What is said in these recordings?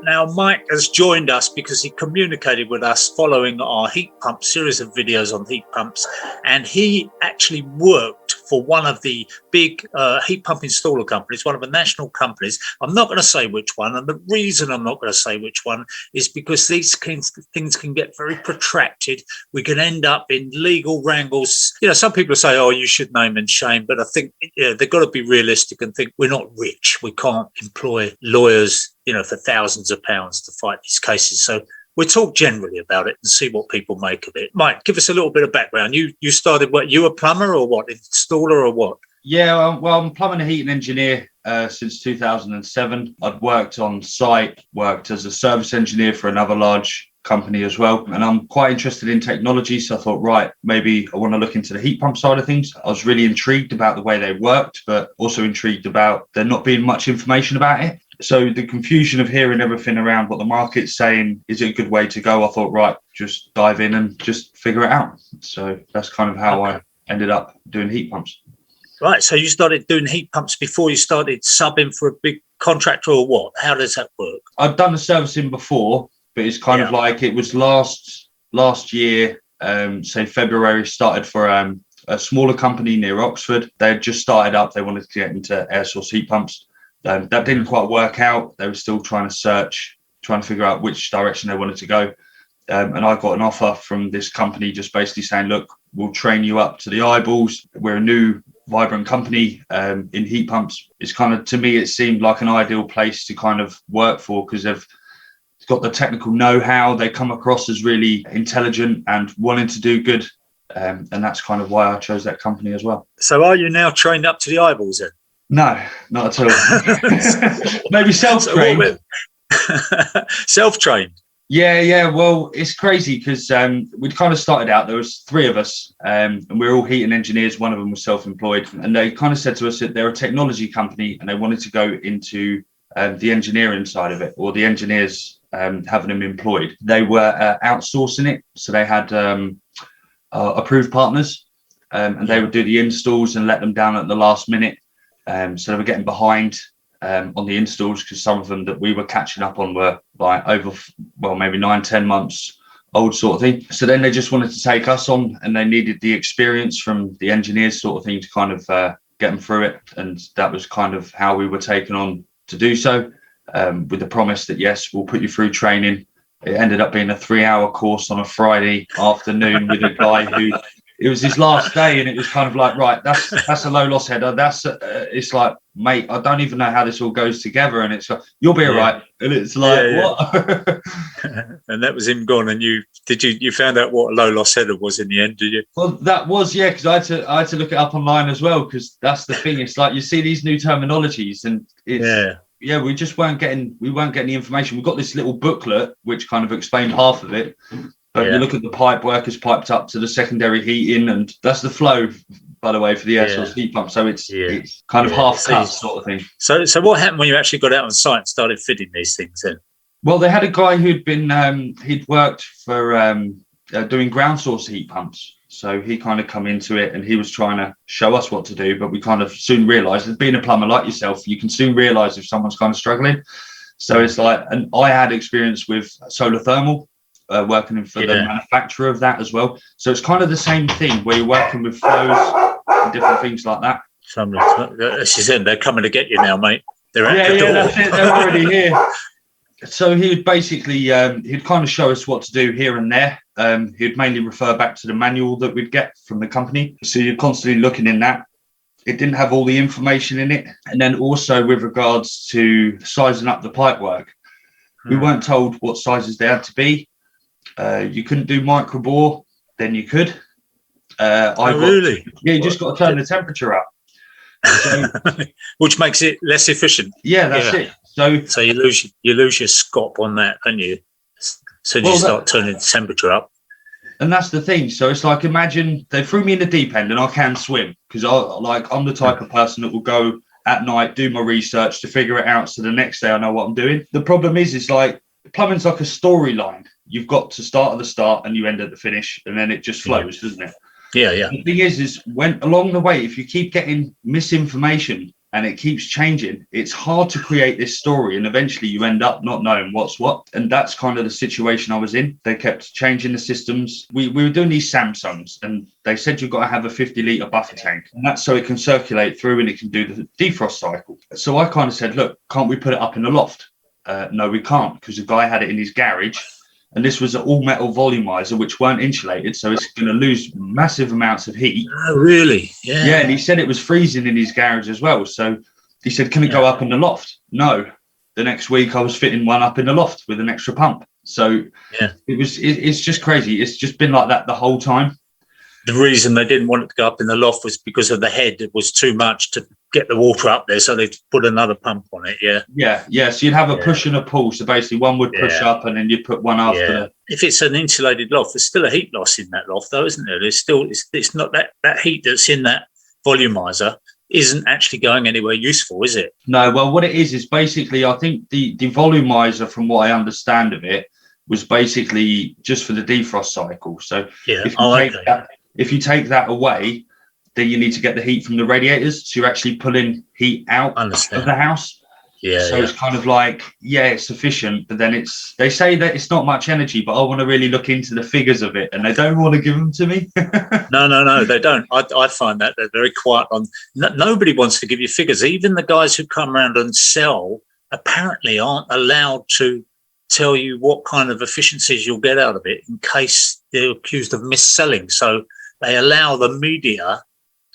now Mike has joined us because he communicated with us following our heat pump series of videos on heat pumps, and he actually worked for one of the big heat pump installer companies, one of the national companies. I'm not going to say which one, and the reason I'm not going to say which one is because these things can get very protracted. We can end up in legal wrangles. You know, some people say, oh, you should name and shame, but I think they've got to be realistic and think we're not rich. We can't employ lawyers, for thousands of pounds to fight these cases. So we'll talk generally about it and see what people make of it. Mike, give us a little bit of background. You started what? You a plumber or what? Installer or what? Yeah, well, I'm a plumbing and heating engineer since 2007. I've worked on site, worked as a service engineer for another large company as well. And I'm quite interested in technology. So I thought, right, maybe I want to look into the heat pump side of things. I was really intrigued about the way they worked, but also intrigued about there not being much information about it. So the confusion of hearing everything around what the market's saying, is it a good way to go? I thought, right, just dive in and just figure it out. So that's kind of how I ended up doing heat pumps. Right. So you started doing heat pumps before you started subbing for a big contractor or what? How does that work? I've done the servicing before, but it's kind of like it was last year, say February, started for a smaller company near Oxford. They had just started up. They wanted to get into air source heat pumps. That didn't quite work out. They were still trying to figure out which direction they wanted to go. And I got an offer from this company just basically saying, look, we'll train you up to the eyeballs. We're a new, vibrant company in heat pumps. It's kind of, to me, it seemed like an ideal place to kind of work for because they've got the technical know-how. They come across as really intelligent and wanting to do good. And that's kind of why I chose that company as well. So are you now trained up to the eyeballs then? No, not at all. Maybe self-trained. Self-trained? Yeah. Well, it's crazy because we'd kind of started out, there was three of us and we were all heating engineers. One of them was self-employed. And they kind of said to us that they're a technology company and they wanted to go into the engineering side of it, or the engineers having them employed. They were outsourcing it. So they had approved partners and they would do the installs and let them down at the last minute. So they were getting behind on the installs because some of them that we were catching up on were like over, maybe 9-10 months old sort of thing. So then they just wanted to take us on and they needed the experience from the engineers sort of thing to kind of get them through it. And that was kind of how we were taken on to do so, with the promise that, yes, we'll put you through training. It ended up being a 3-hour course on a Friday afternoon with a guy who, it was his last day, and it was kind of like, right, that's a low loss header. It's like, mate, I don't even know how this all goes together. And it's like, you'll be all right. And it's like, what? And that was him gone. And you found out what a low loss header was in the end, did you? Well, that was, yeah, because I had to look it up online as well, because that's the thing. It's like you see these new terminologies, and it's we just weren't getting the information. We got this little booklet which kind of explained half of it. But you look at the pipe work is piped up to the secondary heating, and that's the flow, by the way, for the air source heat pump. So it's kind of half cut sort of thing. So what happened when you actually got out on site and started fitting these things in? Well, they had a guy who'd been he'd worked for doing ground source heat pumps. So he kind of come into it and he was trying to show us what to do. But we kind of soon realised that being a plumber like yourself, you can soon realise if someone's kind of struggling. So it's like, and I had experience with solar thermal. Working for the manufacturer of that as well. So it's kind of the same thing where you're working with flows and different things like that. They're coming to get you now, mate. They're at the door. That's it. They're already here. So he would basically, he'd kind of show us what to do here and there. He'd mainly refer back to the manual that we'd get from the company. So you're constantly looking in that. It didn't have all the information in it. And then also with regards to sizing up the pipe work, we weren't told what sizes they had to be. You couldn't do micro bore, then you could. Really? Yeah, you just got to turn the temperature up. So, which makes it less efficient. Yeah, that's it. So you lose your scop on that, don't you? So you start turning the temperature up. And that's the thing. So it's like, imagine they threw me in the deep end and I can swim because I'm the type of person that will go at night, do my research to figure it out. So the next day I know what I'm doing. The problem is like plumbing's like a storyline. You've got to start at the start and you end at the finish, and then it just flows, doesn't it? Yeah. The thing is when along the way, if you keep getting misinformation and it keeps changing. It's hard to create this story, and eventually you end up not knowing what's what. And that's kind of the situation I was in. They kept changing the systems. We were doing these Samsungs, and they said you've got to have a 50-litre buffer tank, and that's so it can circulate through and it can do the defrost cycle. So I kind of said, look, can't we put it up in the loft? No, we can't, because the guy had it in his garage. And this was an all-metal volumizer, which weren't insulated, so it's going to lose massive amounts of heat. Oh, really? Yeah. Yeah, and he said it was freezing in his garage as well. So he said, can it go up in the loft? No. The next week, I was fitting one up in the loft with an extra pump. So it's just crazy. It's just been like that the whole time. The reason they didn't want it to go up in the loft was because of the head. It was too much to get the water up there, so they put another pump on it. Yeah. So you'd have a push and a pull. So basically, one would push up, and then you put one after. If it's an insulated loft, there's still a heat loss in that loft, though, isn't there? There's still it's not that heat that's in that volumizer isn't actually going anywhere useful, is it? No. Well, what it is basically, I think the volumizer, from what I understand of it, was basically just for the defrost cycle. So if you take that away, then you need to get the heat from the radiators. So you're actually pulling heat out of the house. It's kind of like, it's sufficient, but then they say that it's not much energy, but I want to really look into the figures of it, and they don't want to give them to me. No, they don't. I find that they're very quiet on. Nobody wants to give you figures. Even the guys who come around and sell apparently aren't allowed to tell you what kind of efficiencies you'll get out of it in case they're accused of mis-selling. So they allow the media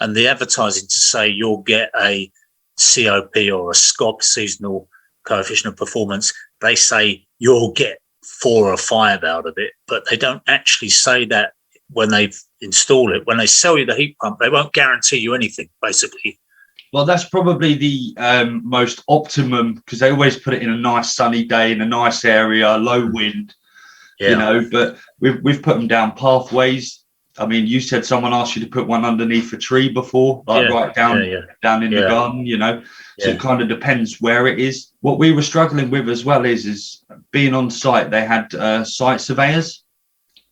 and the advertising to say you'll get a COP or a SCOP, seasonal coefficient of performance. They say you'll get 4 or 5 out of it, but they don't actually say that when they install it. When they sell you the heat pump, they won't guarantee you anything, basically. Well, that's probably the most optimum, because they always put it in a nice sunny day in a nice area, low wind, but we've put them down pathways. I mean, you said someone asked you to put one underneath a tree before, right down in the garden, So it kind of depends where it is. What we were struggling with as well is being on site. They had site surveyors,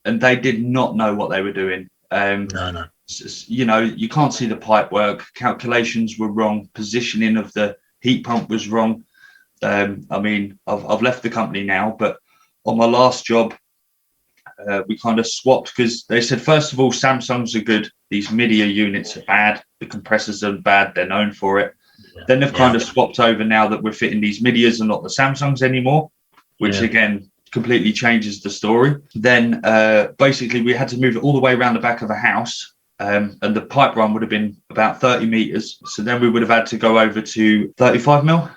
and they did not know what they were doing. No. You can't see the pipe work. Calculations were wrong. Positioning of the heat pump was wrong. I mean, I've left the company now, but on my last job, we kind of swapped, because they said, first of all, Samsungs are good. These Midea units are bad. The compressors are bad. They're known for it. Then they've kind of swapped over now that we're fitting these Mideas and not the Samsungs anymore, which again completely changes the story. Then basically we had to move it all the way around the back of the house, and the pipe run would have been about 30 meters. So then we would have had to go over to 35 mil.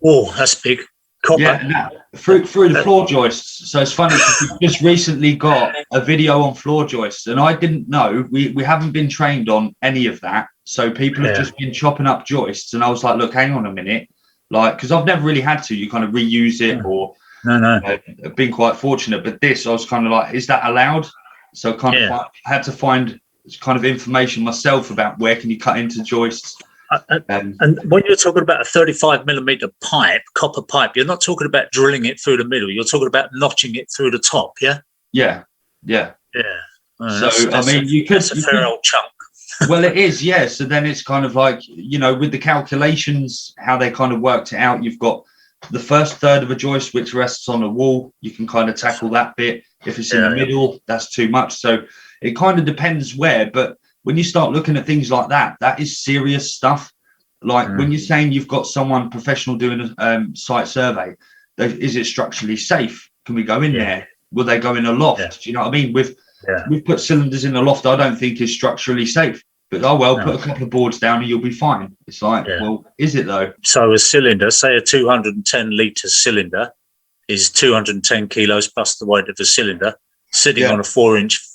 Oh, that's big. Copper. Yeah, through the floor joists. So it's funny, we just recently got a video on floor joists, and I didn't know. We haven't been trained on any of that. So people have just been chopping up joists, and I was like, look, hang on a minute, because I've never really had to. You kind of reuse it, or I've been quite fortunate. But this, I was kind of like, is that allowed? So I had to find kind of information myself about where can you cut into joists. And when you're talking about a 35 millimeter pipe, copper pipe, you're not talking about drilling it through the middle. You're talking about notching it through the top. Yeah. So I mean, that's a fair old chunk. Well, it is, yeah. So then it's kind of like, with the calculations, how they kind of worked it out. You've got the first third of a joist which rests on a wall. You can kind of tackle that bit. If it's in the middle, that's too much. So it kind of depends where, but when you start looking at things like that, that is serious stuff. Like when you're saying you've got someone professional doing a site survey, is it structurally safe? Can we go in there? Will they go in a loft? Do you know what I mean? We've put cylinders in a loft I don't think is structurally safe. But, put a couple of boards down and you'll be fine. It's like, well, is it though? So a cylinder, say a 210 litre cylinder, is 210 kilos plus the weight of the cylinder, sitting on a 4-inch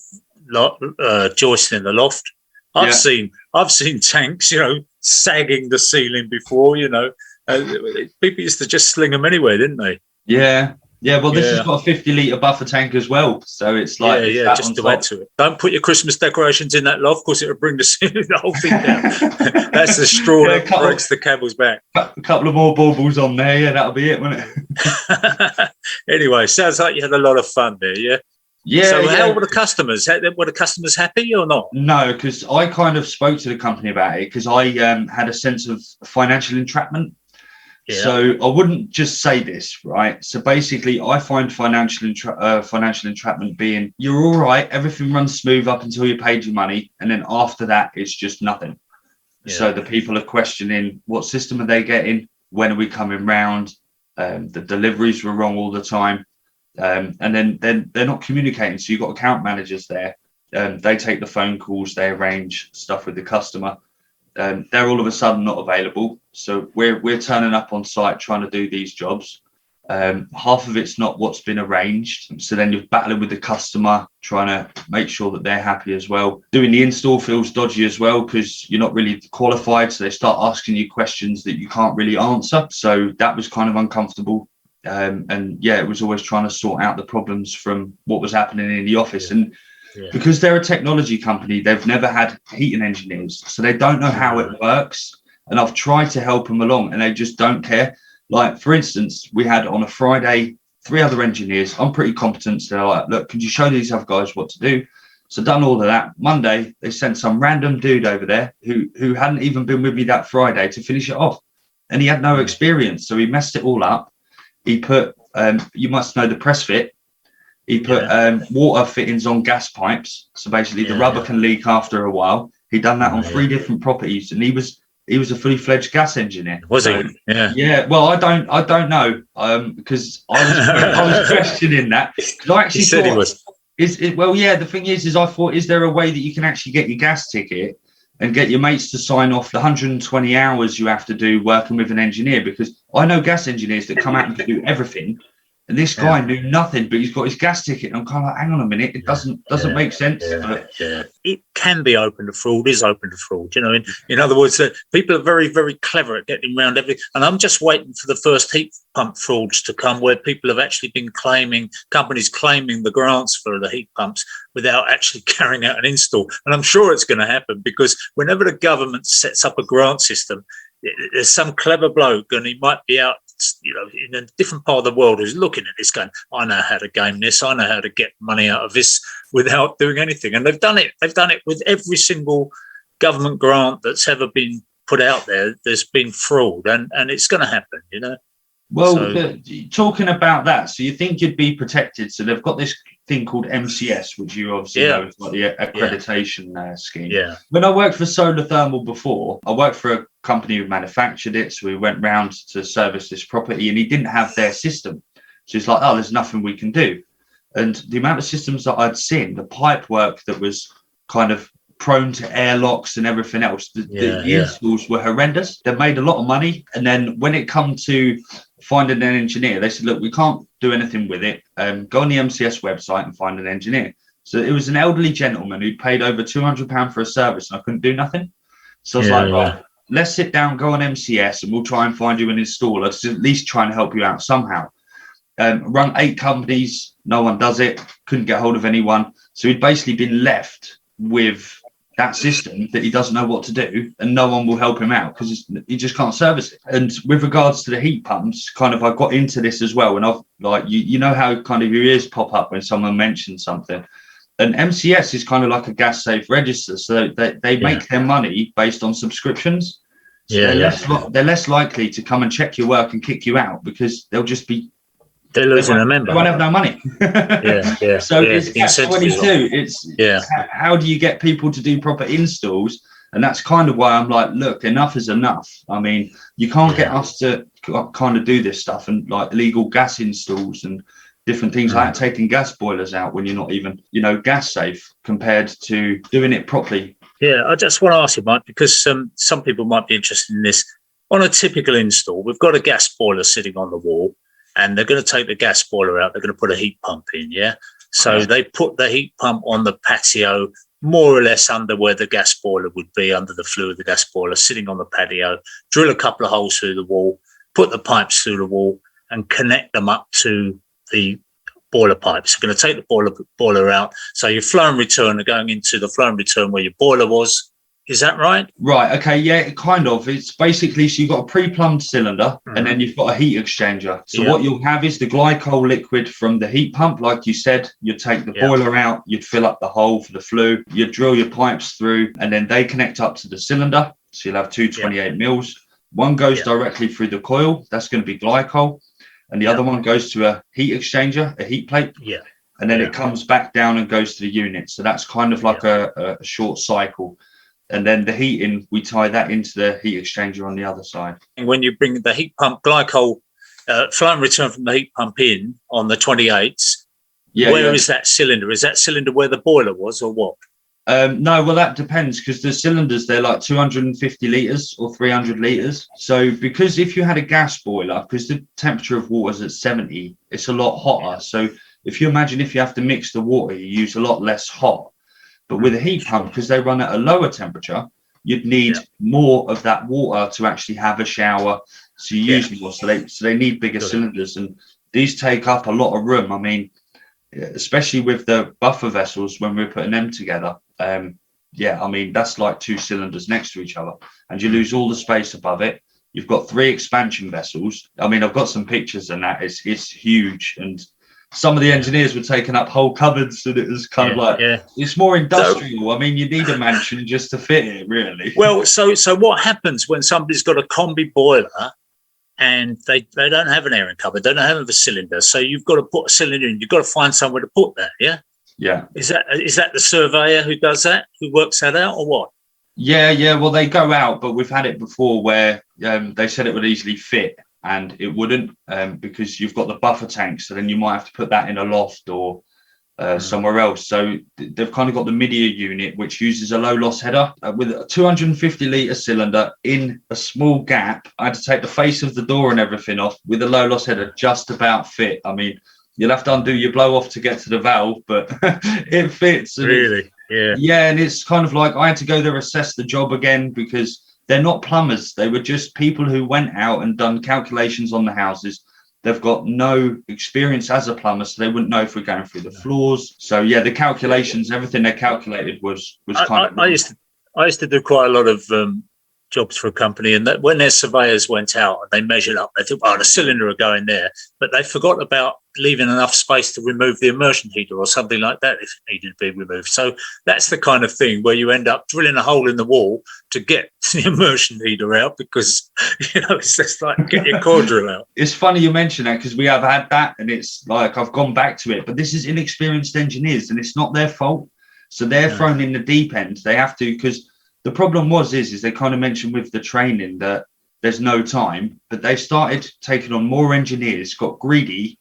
joist in the loft. I've seen tanks, sagging the ceiling before. People used to just sling them anywhere, didn't they? Well, this has got a 50-litre buffer tank as well, so it's like just to add to it. Don't put your Christmas decorations in that loft, because it'll bring the whole thing down. That's the straw that breaks the camel's back. A couple of more baubles on there, that'll be it, won't it? Anyway, sounds like you had a lot of fun there, yeah. Yeah. So yeah. how were the customers? Were the customers happy or not? No, because I kind of spoke to the company about it because I had a sense of financial entrapment. Yeah. So I wouldn't just say this, right? So basically, I find financial entrapment being you're all right, everything runs smooth up until you paid your money, and then after that, it's just nothing. Yeah. So the people are questioning what system are they getting, when are we coming round? The deliveries were wrong all the time, and then they're not communicating. So you've got account managers there. They take the phone calls, they arrange stuff with the customer. They're all of a sudden not available. So we're turning up on site trying to do these jobs. Half of it's not what's been arranged. So then you're battling with the customer, trying to make sure that they're happy as well. Doing the install feels dodgy as well because you're not really qualified. So they start asking you questions that you can't really answer. So that was kind of uncomfortable. And yeah, it was always trying to sort out the problems from what was happening in the office. Yeah. And Yeah. because they're a technology company, they've never had heating engineers, so they don't know how it works. And I've tried to help them along, and they just don't care. Like, for instance, we had on a Friday 3 other engineers. I'm pretty competent, so they're like, look, could you show these other guys what to do? So done all of that. Monday, they sent some random dude over there who hadn't even been with me that Friday to finish it off, and he had no experience, so he messed it all up. He put, you must know the press fit. He put water fittings on gas pipes, so basically the rubber can leak after a while. He done that on 3 different properties, and he was a fully fledged gas engineer. Was he? Yeah. Yeah. Well, I don't know, because I was questioning that because I actually said thought he was. well, yeah. The thing is I thought, is there a way that you can actually get your gas ticket and get your mates to sign off the 120 hours you have to do working with an engineer? Because I know gas engineers that come out and can do everything. And this guy knew nothing, but he's got his gas ticket. And I'm kind of like, hang on a minute, it doesn't make sense. Yeah. It can be open to fraud, is open to fraud. You know, in other words, people are very, very clever at getting around everything. And I'm just waiting for the first heat pump frauds to come, where people have actually been companies claiming the grants for the heat pumps without actually carrying out an install. And I'm sure it's going to happen, because whenever the government sets up a grant system, there's some clever bloke, and he might be out, you know, in a different part of the world, who's looking at this going, I know how to game this, I know how to get money out of this without doing anything. And they've done it with every single government grant that's ever been put out there. There's been fraud, and it's going to happen, you know. Well, talking about that, so you think you'd be protected. So they've got this thing called MCS, which you obviously know is like the accreditation scheme. Yeah. When I worked for Solar Thermal before, I worked for a company who manufactured it. So we went round to service this property, and he didn't have their system. So it's like, oh, there's nothing we can do. And the amount of systems that I'd seen, the pipe work that was kind of prone to airlocks and everything else, the installs were horrendous. They made a lot of money. And then when it come to finding an engineer, they said, look, we can't do anything with it. Go on the MCS website and find an engineer. So it was an elderly gentleman who'd paid over £200 for a service, and I couldn't do nothing. So I was like, right, let's sit down, go on MCS, and we'll try and find you an installer to at least try and help you out somehow. Run 8 companies, no one does it, couldn't get hold of anyone. So he'd basically been left with that system that he doesn't know what to do, and no one will help him out because he just can't service it. And with regards to the heat pumps, kind of I got into this as well, and I've like you know how kind of your ears pop up when someone mentions something. And MCS is kind of like a gas safe register, so they make their money based on subscriptions. So they're less likely to come and check your work and kick you out, because they'll just be they're losing a member. They won't have no money. So it's catch-22. It's how do you get people to do proper installs? And that's kind of why I'm like, look, enough is enough. I mean, you can't get us to kind of do this stuff, and like illegal gas installs and different things like that, taking gas boilers out when you're not even, you know, gas safe, compared to doing it properly. Yeah, I just want to ask you, Mike, because some people might be interested in this. On a typical install, we've got a gas boiler sitting on the wall, and they're going to take the gas boiler out. They're going to put a heat pump in, So they put the heat pump on the patio, more or less under where the gas boiler would be, under the flue of the gas boiler, sitting on the patio, drill a couple of holes through the wall, put the pipes through the wall, and connect them up to the boiler pipes. You're going to take the boiler out. So your flow and return are going into the flow and return where your boiler was, Is that right? Right. Okay. Yeah, kind of. It's basically, so you've got a pre-plumbed cylinder and then you've got a heat exchanger. So what you'll have is the glycol liquid from the heat pump. Like you said, you'd take the boiler out, you'd fill up the hole for the flue, you'd drill your pipes through, and then they connect up to the cylinder. So you'll have two 28 mils. One goes directly through the coil. That's going to be glycol. And the other one goes to a heat exchanger, a heat plate. And then it comes back down and goes to the unit. So that's kind of like a short cycle. And then the heating, we tie that into the heat exchanger on the other side. And when you bring the heat pump glycol flow and return from the heat pump in on the 28s, where is that cylinder? Is that cylinder where the boiler was or what? No, well, that depends, because the cylinders, they're like 250 litres or 300 litres. So because if you had a gas boiler, because the temperature of water is at 70, it's a lot hotter. So if you imagine if you have to mix the water, you use a lot less hot. But with a heat pump, because they run at a lower temperature, you'd need more of that water to actually have a shower. So you use more. So they need bigger cylinders, and these take up a lot of room. I mean, especially with the buffer vessels when we're putting them together. I mean, that's like two cylinders next to each other, and you lose all the space above it. You've got 3 expansion vessels. I mean, I've got some pictures, and that it's huge. And some of the engineers were taking up whole cupboards, and it was kind of like, it's more industrial. I mean, you need a mansion just to fit it, really. Well, so what happens when somebody's got a combi boiler and they don't have an airing cupboard, they don't have a cylinder, so you've got to put a cylinder in, you've got to find somewhere to put that, Yeah. Is that the surveyor who does that, who works that out, or what? Yeah. Well, they go out, but we've had it before where they said it would easily fit. And it wouldn't, because you've got the buffer tank, so then you might have to put that in a loft or somewhere else. So they've kind of got the media unit, which uses a low loss header with a 250 litre cylinder in a small gap. I had to take the face of the door and everything off with a low loss header, just about fit. I mean, you'll have to undo your blow off to get to the valve, but it fits. Really? Yeah. And it's kind of like I had to go there, assess the job again, because they're not plumbers. They were just people who went out and done calculations on the houses. They've got no experience as a plumber, so they wouldn't know if we're going through the floors. So yeah, the calculations, everything they calculated was kind of. I used to do quite a lot of jobs for a company, and that when their surveyors went out and they measured up, they thought, oh, the cylinder will go in there, but they forgot about leaving enough space to remove the immersion heater or something like that if it needed to be removed. So that's the kind of thing where you end up drilling a hole in the wall to get the immersion heater out, because it's just like get your core drill out. It's funny you mention that, because we have had that, and it's like I've gone back to it, but this is inexperienced engineers, and it's not their fault. So they're thrown in the deep end. They have to, because the problem is they kind of mentioned with the training that there's no time, but they started taking on more engineers, got greedy,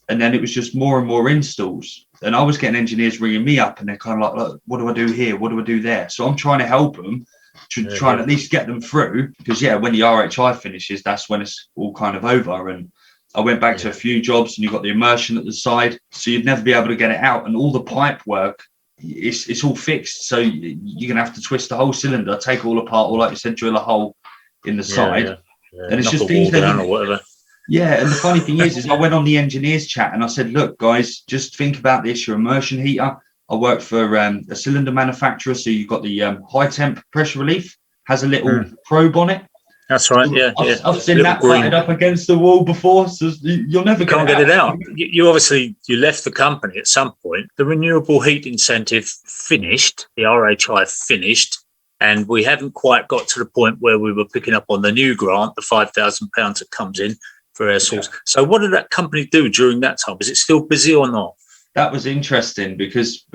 and then it was just more and more installs. And I was getting engineers ringing me up, and they're kind of like, look, what do I do here? What do I do there? So I'm trying to help them to try and at least get them through, because when the RHI finishes, that's when it's all kind of over. And I went back to a few jobs, and you've got the immersion at the side, so you'd never be able to get it out. And all the pipe work, it's all fixed, so you're gonna have to twist the whole cylinder, take it all apart, or like you said, drill a hole in the side. And it's just things down or whatever. And the funny thing is I went on the engineers chat and I said, look guys, just think about this, your immersion heater. I work for a cylinder manufacturer, so you've got the high temp pressure relief, has a little probe on it. That's right. I've seen that butted up against the wall before, so you'll never get it out. You obviously left the company at some point. The renewable heat incentive finished, the RHI finished, and we haven't quite got to the point where we were picking up on the new grant, the £5,000 that comes in for air source. So what did that company do during that time? Is it still busy or not? That was interesting because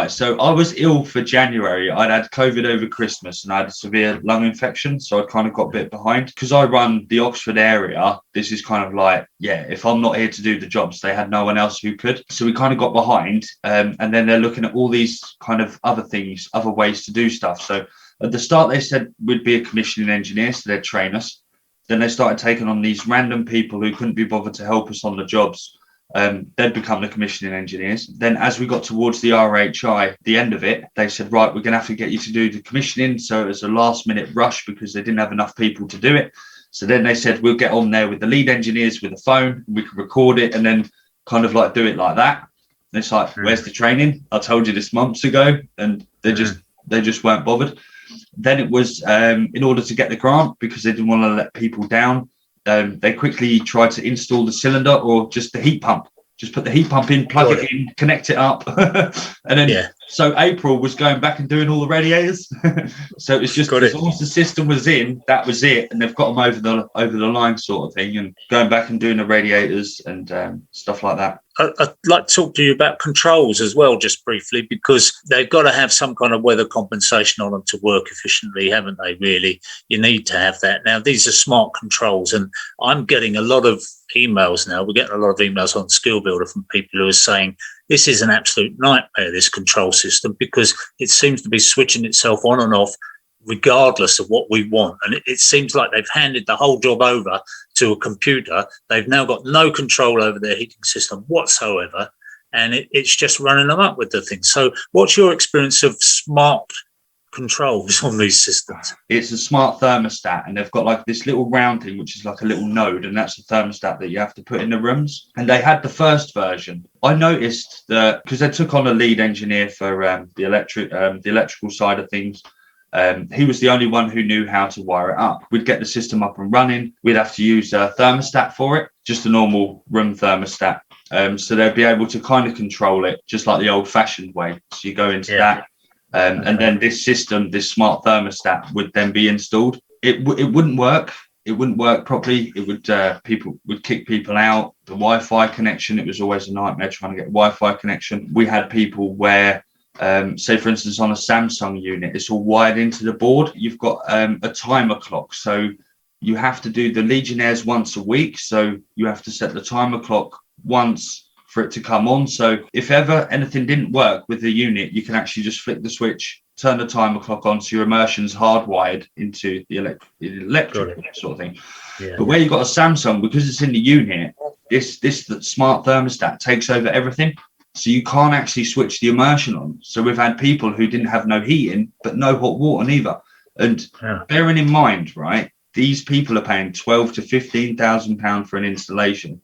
so I was ill for January. I'd had COVID over Christmas and I had a severe lung infection. So I kind of got a bit behind. Because I run the Oxford area, this is kind of like, if I'm not here to do the jobs, they had no one else who could. So we kind of got behind. And then they're looking at all these kind of other things, other ways to do stuff. So at the start, they said we'd be a commissioning engineer, so they'd train us. Then they started taking on these random people who couldn't be bothered to help us on the jobs. They'd become the commissioning engineers. Then as we got towards the RHI, the end of it, they said, right, we're going to have to get you to do the commissioning. So it was a last minute rush because they didn't have enough people to do it. So then they said, we'll get on there with the lead engineers with a phone, we can record it and then kind of like do it like that. And it's like, where's the training? I told you this months ago. And they just weren't bothered. Then it was in order to get the grant, because they didn't want to let people down. They quickly tried to install the cylinder or just the heat pump. Just put the heat pump in, plug it in, connect it up. And then, so April was going back and doing all the radiators. So it was just, as long as the system was in, that was it. And they've got them over the line sort of thing, and going back and doing the radiators and stuff like that. I'd like to talk to you about controls as well, just briefly, because they've got to have some kind of weather compensation on them to work efficiently, haven't they, really? You need to have that. Now, these are smart controls, and I'm getting a lot of emails now. We're getting a lot of emails on Skill Builder from people who are saying, this is an absolute nightmare, this control system, because it seems to be switching itself on and off regardless of what we want. And it seems like they've handed the whole job over to a computer. They've now got no control over their heating system whatsoever, and it's just running them up with the thing. So what's your experience of smart controls on these systems? It's a smart thermostat, and they've got like this little round thing which is like a little node, and that's a thermostat that you have to put in the rooms. And they had the first version. I noticed that because they took on a lead engineer for the electrical side of things. He was the only one who knew how to wire it up. We'd get the system up and running. We'd have to use a thermostat for it, just a normal room thermostat. So they'd be able to kind of control it just like the old fashioned way. So you go into that. And then this system, this smart thermostat, would then be installed. It wouldn't work. It wouldn't work properly. It would people would kick people out. The Wi-Fi connection, it was always a nightmare trying to get Wi-Fi connection. We had people where, say for instance, on a Samsung unit, it's all wired into the board. You've got a timer clock, so you have to do the Legionnaires once a week. So you have to set the timer clock once for it to come on. So if ever anything didn't work with the unit, you can actually just flick the switch, turn the timer clock on, so your immersion's hardwired into the electric sort of thing. But where you've got a Samsung, because it's in the unit, this smart thermostat takes over everything. So you can't actually switch the immersion on. So we've had people who didn't have no heating, but no hot water neither. And bearing in mind, right, these people are paying £12,000 to £15,000 for an installation.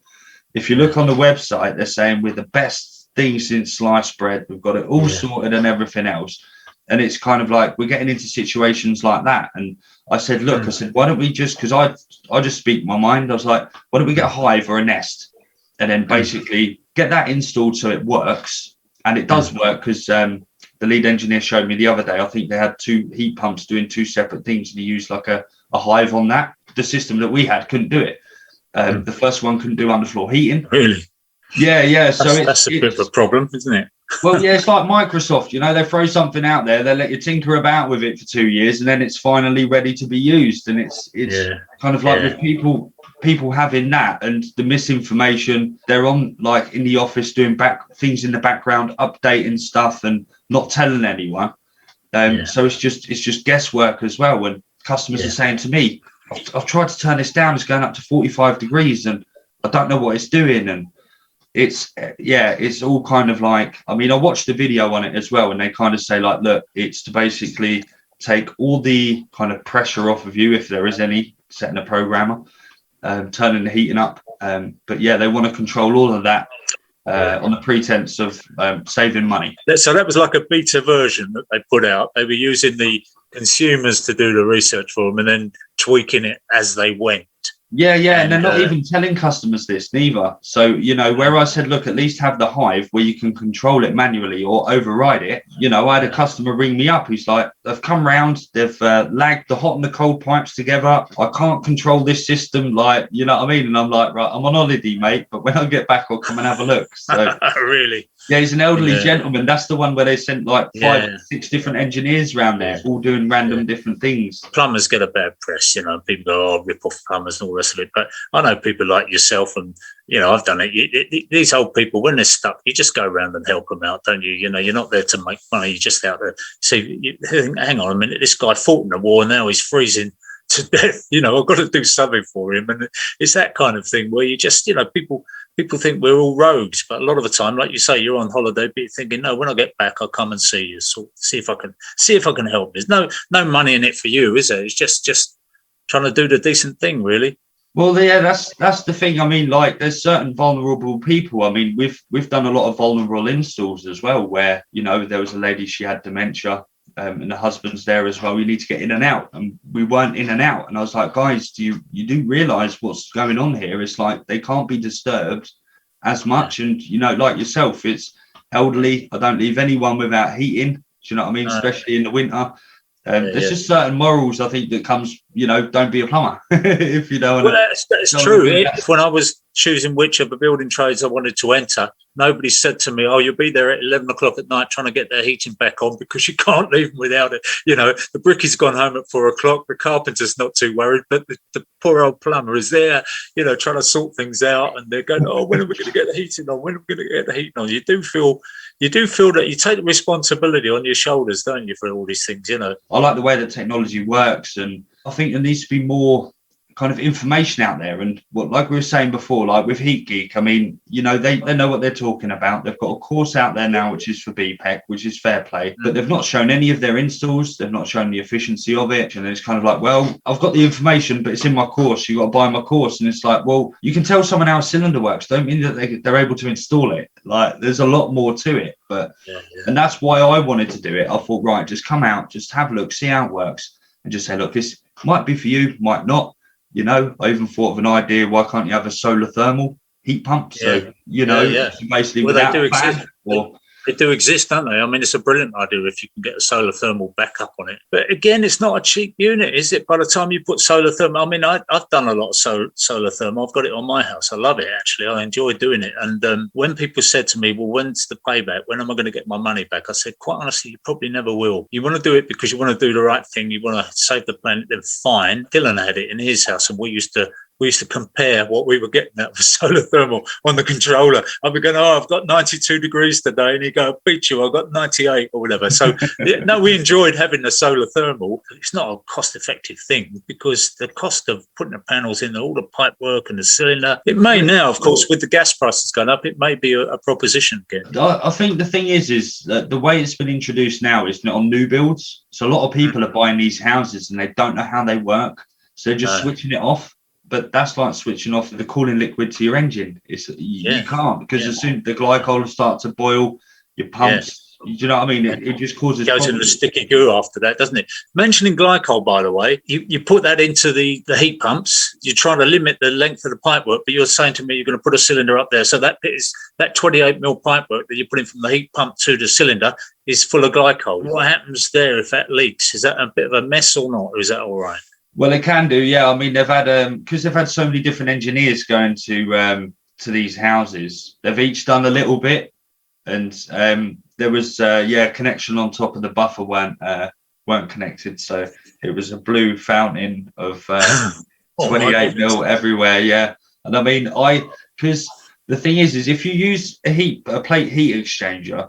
If you look on the website, they're saying we're the best thing since sliced bread. We've got it all sorted and everything else. And it's kind of like we're getting into situations like that. And I said, look, I said, why don't we just, because I just speak my mind. I was like, why don't we get a hive or a nest? And then basically get that installed so it works. And it does work, because the lead engineer showed me the other day, I think they had 2 heat pumps doing 2 separate things, and he used like a hive on that. The system that we had couldn't do it. The first one couldn't do underfloor heating. Really? Yeah. So that's a bit of a problem, isn't it? Well, yeah, it's like Microsoft, you know, they throw something out there, they let you tinker about with it for 2 years, and then it's finally ready to be used. And it's kind of like with people having that and the misinformation, they're on like in the office doing things in the background, updating stuff and not telling anyone. So it's just guesswork as well. When customers are saying to me, I've tried to turn this down, it's going up to 45 degrees and I don't know what it's doing. And it's all kind of like, I mean, I watched the video on it as well, and they kind of say like, look, it's to basically take all the kind of pressure off of you, if there is any, setting a programmer, turning the heating up. But yeah, they want to control all of that on the pretense of saving money. So that was like a beta version that they put out. They were using the consumers to do the research for them and then tweaking it as they went. Yeah, and they're not even telling customers this neither. So, you know, where I said, look, at least have the hive where you can control it manually or override it. You know, I had a customer ring me up who's like, they've come round, they've lagged the hot and the cold pipes together. I can't control this system, like, you know what I mean? And I'm like, right, I'm on holiday, mate, but when I get back, I'll come and have a look. So really? Yeah, he's an elderly gentleman. That's the one where they sent like 5 or 6 different engineers around there, all doing random different things. Plumbers get a bad press, you know. People go, oh, rip off plumbers and all the rest of it. But I know people like yourself, and you know, I've done it. These old people, when they're stuck, you just go around and help them out, don't you? You know, you're not there to make money. You're just out there. See, you think, hang on a minute, this guy fought in the war, and now he's freezing to death. You know, I've got to do something for him, and it's that kind of thing where you just, you know, people think we're all rogues, but a lot of the time, like you say, you're on holiday, but you're thinking, no, when I get back, I'll come and see you, so see if I can help. There's no money in it for you, is there? It's just trying to do the decent thing, really. Well, yeah, that's the thing. I mean, like, there's certain vulnerable people. I mean, we've done a lot of vulnerable installs as well, where, you know, there was a lady, she had dementia. and the husband's there as well. You need to get in and out, and we weren't in and out. And I was like, guys, you do realise what's going on here? It's like they can't be disturbed as much, and like yourself, it's elderly. I don't leave anyone without heating. Do you know what I mean? Especially in the winter. There's just certain morals, I think, that comes, don't be a plumber if you don't. Well, that's true. When I was choosing which of the building trades I wanted to enter, nobody said to me, "Oh, you'll be there at 11 o'clock at night trying to get their heating back on because you can't leave them without it." The brickie's gone home at 4 o'clock. The carpenter's not too worried, but the poor old plumber is there, trying to sort things out, and they're going, "Oh, when are we going to get the heating on? When are we going to get the heating on?" You do feel that you take the responsibility on your shoulders, don't you, for all these things, I like the way that technology works, and I think there needs to be more kind of information out there. And like we were saying before, like with Heat Geek, I mean, they know what they're talking about. They've got a course out there now, which is for BPEC, which is fair play, but they've not shown any of their installs. They've not shown the efficiency of it. And it's kind of like, well, I've got the information, but it's in my course. You've got to buy my course. And it's like, well, you can tell someone how a cylinder works. Don't mean that they're able to install it. Like, there's a lot more to it. But and that's why I wanted to do it. I thought, right, just come out, just have a look, see how it works, and just say, look, this might be for you, might not. I even thought of an idea. Why can't you have a solar thermal heat pump? So, basically, well, without they do exist. or They do exist, don't they? I mean, it's a brilliant idea if you can get a solar thermal backup on it. But again, it's not a cheap unit, is it? By the time you put solar thermal, I mean, I've done a lot of solar thermal. I've got it on my house. I love it, actually. I enjoy doing it. And when people said to me, well, when's the payback? When am I going to get my money back? I said, quite honestly, you probably never will. You want to do it because you want to do the right thing. You want to save the planet, then fine. Dylan had it in his house, and we used to compare what we were getting at for solar thermal on the controller. I'd be going, oh, I've got 92 degrees today. And he'd go, beat you, I've got 98 or whatever. So, no, we enjoyed having the solar thermal. It's not a cost-effective thing because the cost of putting the panels in, all the pipe work and the cylinder, it may now, of course, with the gas prices going up, it may be a proposition again. I think the thing is that the way it's been introduced now is on new builds. So a lot of people are buying these houses and they don't know how they work. So they're just switching it off. But that's like switching off the cooling liquid to your engine. You can't, because as soon the glycol will start to boil, your pumps, you know what I mean? It just causes goes into the sticky goo after that, doesn't it? Mentioning glycol, by the way, you put that into the heat pumps. You're trying to limit the length of the pipework, but you're saying to me you're going to put a cylinder up there. So that 28 mil pipework that you're putting from the heat pump to the cylinder is full of glycol. What happens there if that leaks? Is that a bit of a mess or not? Or is that all right? Well, it can do, yeah. I mean, they've had because they've had so many different engineers going to these houses. They've each done a little bit, and there was connection on top of the buffer weren't connected, so it was a blue fountain of 28 mil everywhere. Yeah, and I mean, because the thing is if you use a plate heat exchanger,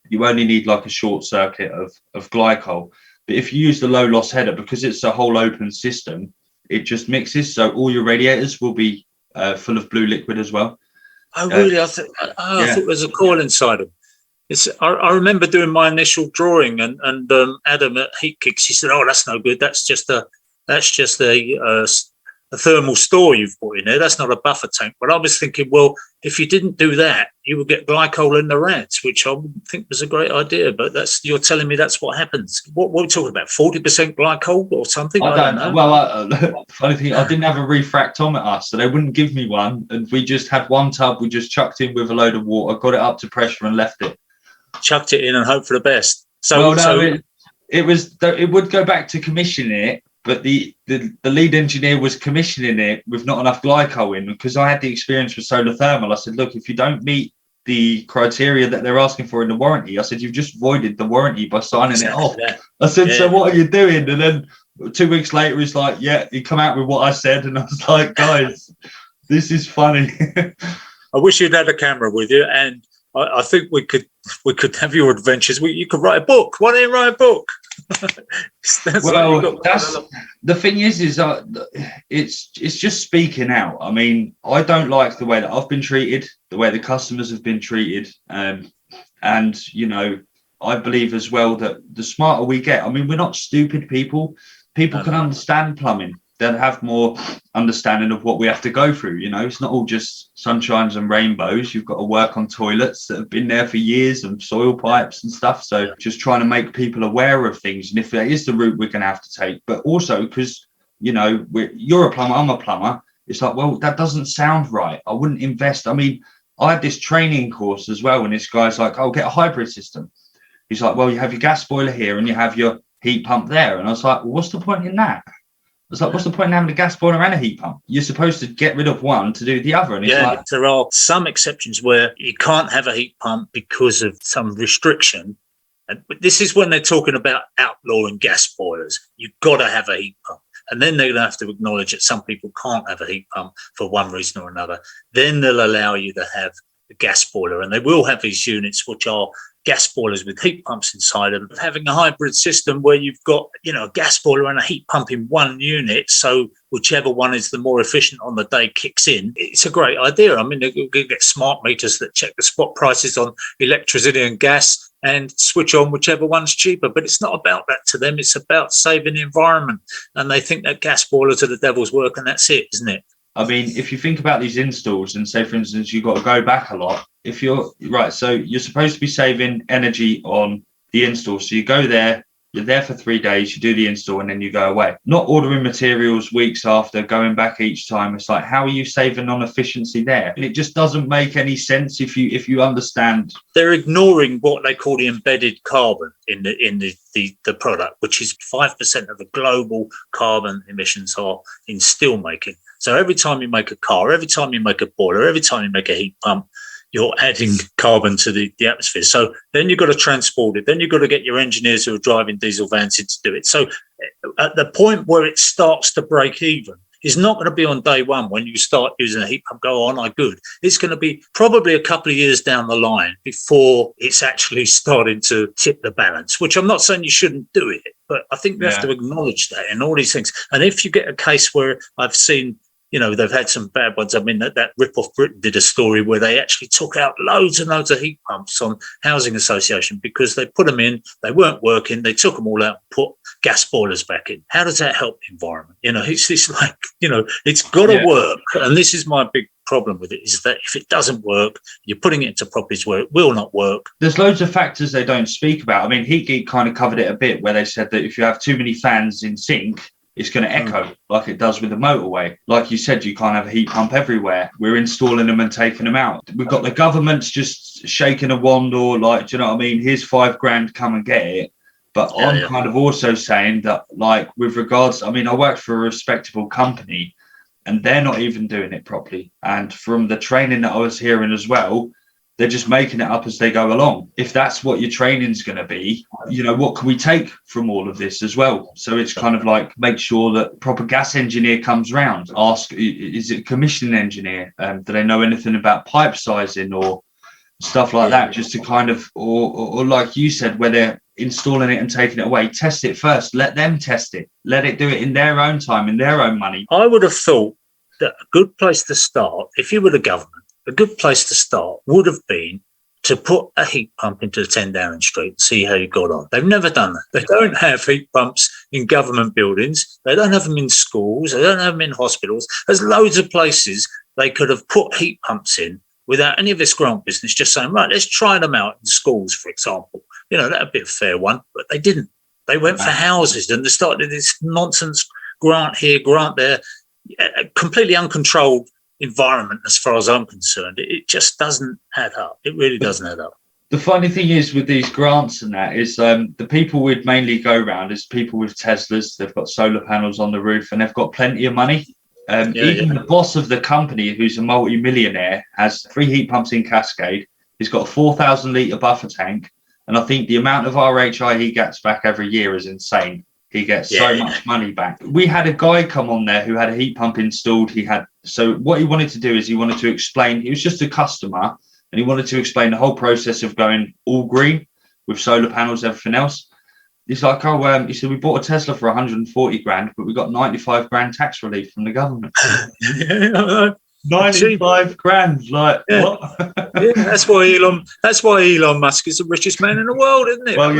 you only need like a short circuit of glycol. But if you use the low loss header, because it's a whole open system, it just mixes. So all your radiators will be full of blue liquid as well. Oh, really? I thought there was a coil inside them. I remember doing my initial drawing, and Adam at Heat Kicks, he said, "Oh, that's no good. That's just a thermal store you've put in there. That's not a buffer tank." But I was thinking, well, if you didn't do that, you would get glycol in the rads, which I wouldn't think was a great idea. But you're telling me that's what happens. What are we talking about? 40% glycol or something? I don't know. Well, funny thing, I didn't have a refractometer, so they wouldn't give me one. And we just had one tub. We just chucked in with a load of water, got it up to pressure, and left it. Chucked it in and hope for the best. It would go back to commissioning it. But the lead engineer was commissioning it with not enough glycol in, because I had the experience with solar thermal. I said, look, if you don't meet the criteria that they're asking for in the warranty, I said, you've just voided the warranty by signing it off. I said, so what are you doing? And then 2 weeks later, he's like, yeah, you come out with what I said. And I was like, guys, this is funny. I wish you'd had a camera with you, and I think we could have your adventures. You could write a book. Why don't you write a book? The thing is it's just speaking out. I mean, I don't like the way that I've been treated, the way the customers have been treated, and I believe as well that the smarter we get, I mean, we're not stupid people. People can understand plumbing. they'd have more understanding of what we have to go through. You know, it's not all just sunshines and rainbows. You've got to work on toilets that have been there for years and soil pipes and stuff. So just trying to make people aware of things. And if that is the route we're going to have to take, but also because, you know, you're a plumber, I'm a plumber. It's like, well, that doesn't sound right. I wouldn't invest. I mean, I had this training course as well. And this guy's like, oh, get a hybrid system. He's like, well, you have your gas boiler here and you have your heat pump there. And I was like, well, what's the point in that? It's like, what's the point in having a gas boiler and a heat pump? You're supposed to get rid of one to do the other. And it's like, there are some exceptions where you can't have a heat pump because of some restriction. But this is when they're talking about outlawing gas boilers. You've got to have a heat pump. And then they're going to have to acknowledge that some people can't have a heat pump for one reason or another. Then they'll allow you to have a gas boiler. And they will have these units which are gas boilers with heat pumps inside them. Having a hybrid system where you've got, you know, a gas boiler and a heat pump in one unit, so whichever one is the more efficient on the day kicks in, it's a great idea. I mean, you can get smart meters that check the spot prices on electricity and gas and switch on whichever one's cheaper. But it's not about that to them. It's about saving the environment. And they think that gas boilers are the devil's work, and that's it, isn't it? I mean, if you think about these installs and say, for instance, you've got to go back a lot, if you're right, so you're supposed to be saving energy on the install. So you go there, you're there for 3 days, you do the install and then you go away. Not ordering materials weeks after, going back each time. It's like, how are you saving on efficiency there? And it just doesn't make any sense if you understand. They're ignoring what they call the embedded carbon in the product, which is 5% of the global carbon emissions are in steel making. So every time you make a car, every time you make a boiler, every time you make a heat pump, you're adding carbon to the atmosphere. So then you've got to transport it. Then you've got to get your engineers who are driving diesel vans in to do it. So at the point where it starts to break even, is not going to be on day one when you start using a heat pump, go, oh, no, good. It's going to be probably a couple of years down the line before it's actually starting to tip the balance, which I'm not saying you shouldn't do it, but I think we have to acknowledge that in all these things. And if you get a case where I've seen, you know, they've had some bad ones. I mean, that Rip-Off Britain did a story where they actually took out loads and loads of heat pumps on housing association because they put them in, they weren't working, they took them all out and put gas boilers back in. How does that help the environment? You know, it's like, you know, it's got to work. And this is my big problem with it, is that if it doesn't work, you're putting it into properties where it will not work. There's loads of factors they don't speak about. I mean, HeatGeek kind of covered it a bit where they said that if you have too many fans in sync, it's going to echo like it does with the motorway. Like you said, you can't have a heat pump everywhere. We're installing them and taking them out. We've got the government's just shaking a wand or like, do you know what I mean? Here's $5,000, come and get it. But I'm kind of also saying that, like, with regards, I mean, I work for a respectable company and they're not even doing it properly. And from the training that I was hearing as well, they're just making it up as they go along. If that's what your training's going to be, you know, what can we take from all of this as well? So it's kind of like, make sure that proper gas engineer comes round. Ask, is it commissioning engineer? Do they know anything about pipe sizing or stuff like that? Just to kind of, or like you said, where they're installing it and taking it away, test it first. Let them test it. Let it do it in their own time, in their own money. I would have thought that a good place to start, if you were the government, a good place to start would have been to put a heat pump into 10 Downing Street and see how you got on. They've never done that. They don't have heat pumps in government buildings. They don't have them in schools. They don't have them in hospitals. There's loads of places they could have put heat pumps in without any of this grant business, just saying, right, let's try them out in schools, for example. You know, that'd be a fair one, but they didn't. They went for houses and they started this nonsense grant here, grant there, completely uncontrolled environment as far as I'm concerned. It just doesn't add up. It really doesn't add up. The funny thing is with these grants and that is the people we'd mainly go around is people with Teslas. They've got solar panels on the roof and they've got plenty of money. The boss of the company, who's a multi-millionaire, has 3 heat pumps in Cascade. He's got a 4,000 litre buffer tank. And I think the amount of RHI he gets back every year is insane. He gets so much money back. We had a guy come on there who had a heat pump installed. So what he wanted to do is he wanted to explain, he was just a customer and he wanted to explain the whole process of going all green with solar panels, everything else. He's like, he said, we bought a Tesla for 140 grand, but we got 95 grand tax relief from the government. 95 grand, like what? That's why Elon Musk is the richest man in the world, isn't it? Well,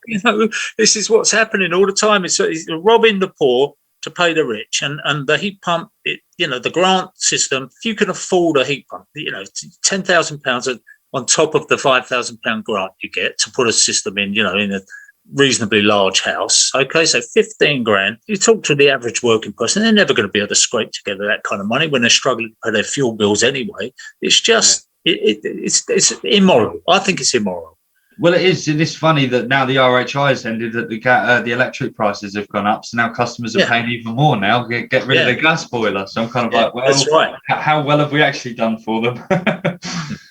you know, this is what's happening all the time. It's robbing the poor to pay the rich. And the heat pump, the grant system, if you can afford a heat pump, £10,000 on top of the £5,000 grant you get to put a system in, in a reasonably large house. Okay, so 15 grand. You talk to the average working person, they're never going to be able to scrape together that kind of money when they're struggling to pay their fuel bills anyway. It's just, it's immoral. I think it's immoral. Well, it is. It is funny that now the RHI has ended, that the electric prices have gone up. So now customers are paying even more now. Get rid of their gas boiler. So I'm kind of like, well, that's right. How well have we actually done for them?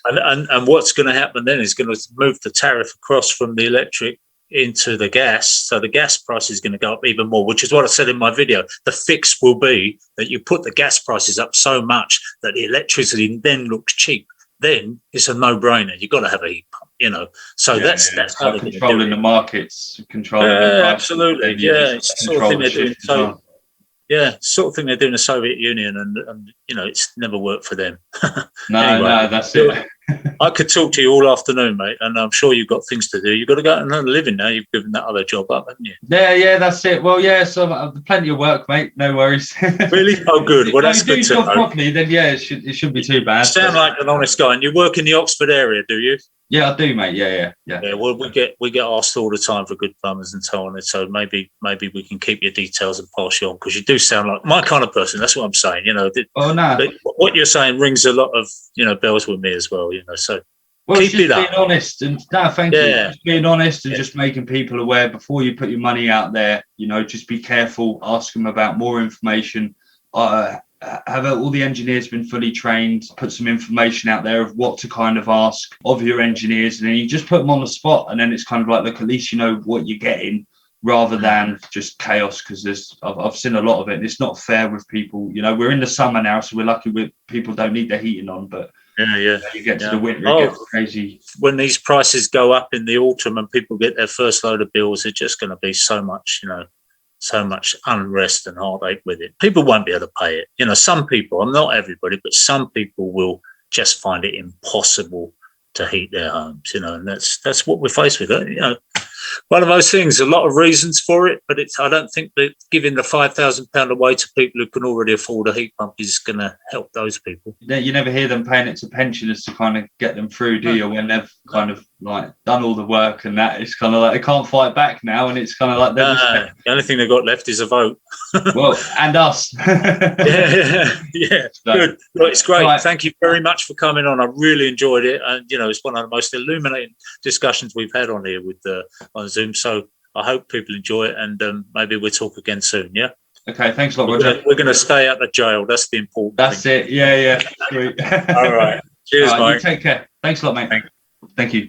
and what's going to happen then is going to move the tariff across from the electric into the gas. So the gas price is going to go up even more, which is what I said in my video. The fix will be that you put the gas prices up so much that the electricity then looks cheap. Then it's a no-brainer. You've got to have a heat pump, So that's how they're controlling the markets, controlling the price. Absolutely. Yeah, it's the sort of thing they're doing. So, sort of thing they're doing in the Soviet Union, and it's never worked for them. No, that's it. I could talk to you all afternoon, mate, and I'm sure you've got things to do. You've got to go out and earn a living now. You've given that other job up, haven't you? Yeah, that's it. Well, so plenty of work, mate. No worries. Really? Oh, good. Well, that's good to know. Properly, then it shouldn't be too bad. You sound like an honest guy, and you work in the Oxford area, do you? Yeah, I do, mate. Yeah. Well, we get asked all the time for good plumbers and so on, and so maybe we can keep your details and pass you on, because you do sound like my kind of person. That's what I'm saying. Oh no. What you're saying rings a lot of bells with me as well. So. Well, keep it up. Being honest, and thank you. Just being honest and just making people aware before you put your money out there. Just be careful. Ask them about more information. Have all the engineers been fully trained? Put some information out there of what to kind of ask of your engineers, and then you just put them on the spot. And then it's kind of like, look, at least you know what you're getting, rather than just chaos. Because I've seen a lot of it, and it's not fair with people. We're in the summer now, so we're lucky people don't need their heating on, but. You get to the winter, it gets crazy. When these prices go up in the autumn and people get their first load of bills, it's just going to be so much, so much unrest and heartache with it. People won't be able to pay it. Some people, not everybody, but some people will just find it impossible to heat their homes, and that's what we're faced with. One of those things, a lot of reasons for it, but I don't think that giving the £5,000 away to people who can already afford a heat pump is going to help those people. You never hear them paying it to pensioners to kind of get them through, do you? When they've kind of like done all the work and that, it's kind of like they can't fight back now, and it's kind of like the only thing they've got left is a vote. Well, and us. Yeah. So, good. Well, it's great. Right. Thank you very much for coming on. I really enjoyed it, and it's one of the most illuminating discussions we've had on here on Zoom. So I hope people enjoy it, and maybe we'll talk again soon. Yeah. Okay. Thanks a lot, Roger. We're going to stay out of jail. That's the important thing. That's it. Yeah. Sweet. All right. Cheers, mate. You take care. Thanks a lot, mate. Thank you.